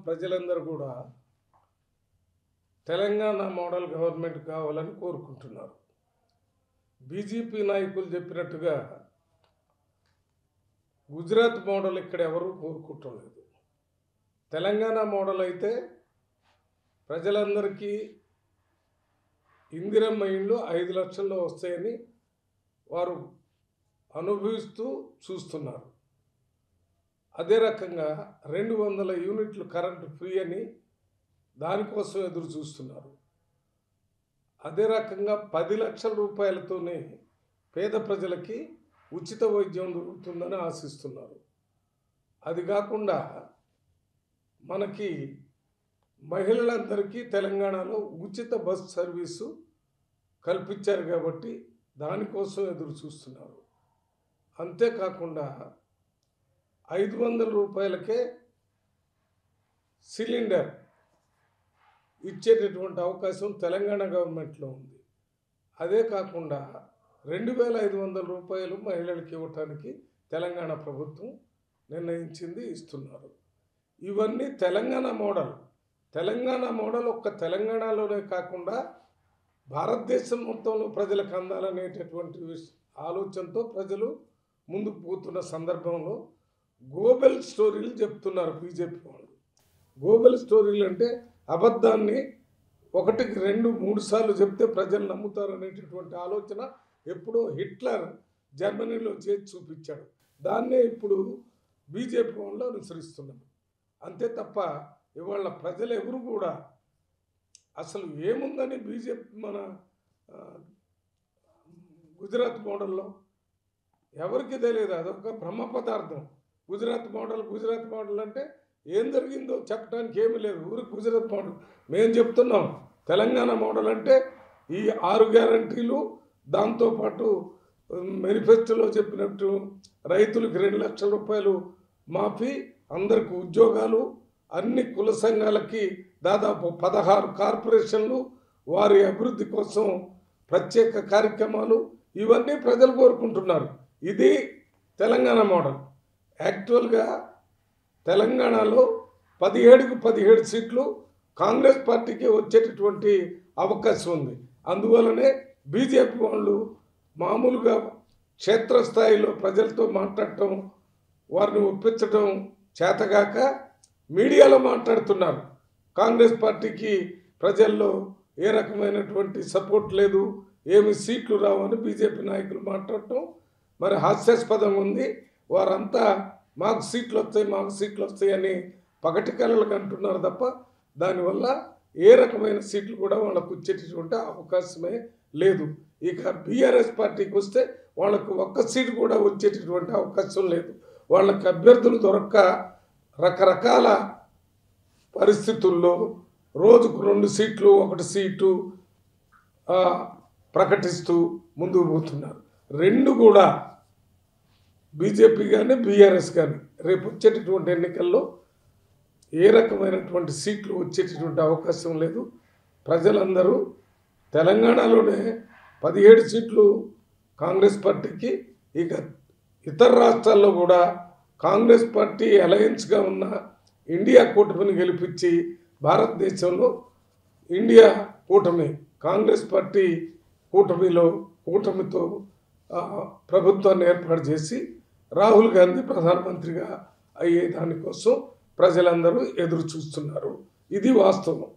ప్రజలందరూ కూడా Telangana model government కావాలని కోరుకుంటున్నారు. బీజేపీ నాయకులు చెప్పినట్టుగా గుజరాత్ మోడల్ ఇక్కడ ఎవరూ కోరుకుంటలేదు. తెలంగాణ మోడల్ అయితే ప్రజలందరికీ ఇందిరమ్మ ఇండ్లు 5 లక్షల్లో వస్తాయని వారు అనుభవిస్తూ చూస్తున్నారు. అదే రకంగా 200 యూనిట్లు కరెంటు ఫ్రీ అని దానికోసం ఎదురు చూస్తున్నారు. అదే రకంగా 10 లక్షల రూపాయలతోనే పేద ప్రజలకి ఉచిత వైద్యం దొరుకుతుందని ఆశిస్తున్నారు. అది కాకుండా మనకి మహిళలందరికీ తెలంగాణలో ఉచిత బస్ సర్వీసు కల్పించారు కాబట్టి దానికోసం ఎదురు చూస్తున్నారు. అంతేకాకుండా 500 రూపాయలకే సిలిండర్ ఇచ్చేటటువంటి అవకాశం తెలంగాణ గవర్నమెంట్లో ఉంది. అదే కాకుండా 2500 రూపాయలు మహిళలకు ఇవ్వటానికి తెలంగాణ ప్రభుత్వం నిర్ణయించింది, ఇస్తున్నారు. ఇవన్నీ తెలంగాణ మోడల్. తెలంగాణ మోడల్ ఒక్క తెలంగాణలోనే కాకుండా భారతదేశం మొత్తంలో ప్రజలకు అందాలనేటటువంటి ఆలోచనతో ప్రజలు ముందుకు పోతున్న సందర్భంలో గోబెల్ స్టోరీలు చెప్తున్నారు బీజేపీ వాళ్ళు. గోబెల్ స్టోరీలు అంటే అబద్ధాన్ని 1కి 2, 3 సార్లు చెప్తే ప్రజలు నమ్ముతారు అనేటటువంటి ఆలోచన ఎప్పుడో హిట్లర్ జర్మనీలో చేసి చూపించాడు. దాన్నే ఇప్పుడు బీజేపీ వాళ్ళు అనుసరిస్తున్నారు. అంతే తప్ప ఇవాళ ప్రజలు ఎవరు కూడా అసలు ఏముందని బీజేపీ మన గుజరాత్ మోడల్లో ఎవరికి తెలియదు. అదొక బ్రహ్మ పదార్థం. గుజరాత్ మోడల్ అంటే ఏం జరిగిందో చెప్పడానికి ఏమీ లేదు. ఊరికి గుజరాత్ మోడల్ మేము చెప్తున్నాం. తెలంగాణ మోడల్ అంటే ఈ 6 గ్యారంటీలు, దాంతోపాటు మేనిఫెస్టోలో చెప్పినట్టు రైతులకు 2 లక్షల రూపాయలు మాఫీ, అందరికి ఉద్యోగాలు, అన్ని కుల సంఘాలకి దాదాపు 16 కార్పొరేషన్లు, వారి అభివృద్ధి కోసం ప్రత్యేక కార్యక్రమాలు, ఇవన్నీ ప్రజలు కోరుకుంటున్నారు. ఇది తెలంగాణ మోడల్. యాక్చువల్గా తెలంగాణలో 17కు 17 సీట్లు కాంగ్రెస్ పార్టీకి వచ్చేటటువంటి అవకాశం ఉంది. అందువల్లనే బీజేపీ వాళ్ళు మామూలుగా క్షేత్రస్థాయిలో ప్రజలతో మాట్లాడటం, వారిని ఒప్పించడం చేతగాక మీడియాలో మాట్లాడుతున్నారు. కాంగ్రెస్ పార్టీకి ప్రజల్లో ఏ రకమైనటువంటి సపోర్ట్ లేదు, ఏమి సీట్లు రావని బీజేపీ నాయకులు మాట్లాడటం మరి హాస్యాస్పదంగా ఉంది. వారంతా మాకు సీట్లు వస్తాయి అని పగటి కళలకు అంటున్నారు తప్ప దానివల్ల ఏ రకమైన సీట్లు కూడా వాళ్ళకు వచ్చేటటువంటి అవకాశమే లేదు. ఇక బీఆర్ఎస్ పార్టీకి వస్తే వాళ్ళకు 1 సీటు కూడా వచ్చేటటువంటి అవకాశం లేదు. వాళ్ళకి అభ్యర్థులు దొరక్క రకరకాల పరిస్థితుల్లో రోజుకు 2 సీట్లు, 1 సీటు ప్రకటిస్తూ ముందుకు పోతున్నారు. 2 కూడా బీజేపీ కానీ బీఆర్ఎస్ కానీ రేపు వచ్చేటటువంటి ఎన్నికల్లో ఏ రకమైనటువంటి సీట్లు వచ్చేటటువంటి అవకాశం లేదు. ప్రజలందరూ తెలంగాణలోనే 17 సీట్లు కాంగ్రెస్ పార్టీకి, ఇక ఇతర రాష్ట్రాల్లో కూడా కాంగ్రెస్ పార్టీ అలయన్స్గా ఉన్న ఇండియా కూటమిని గెలిపించి భారతదేశంలో ఇండియా కూటమి, కాంగ్రెస్ పార్టీ కూటమితో ప్రభుత్వాన్ని ఏర్పాటు చేసి రాహుల్ గాంధీ ప్రధానమంత్రిగా అయ్యే దానికోసం ప్రజలందరూ ఎదురు చూస్తున్నారు. ఇది వాస్తవం.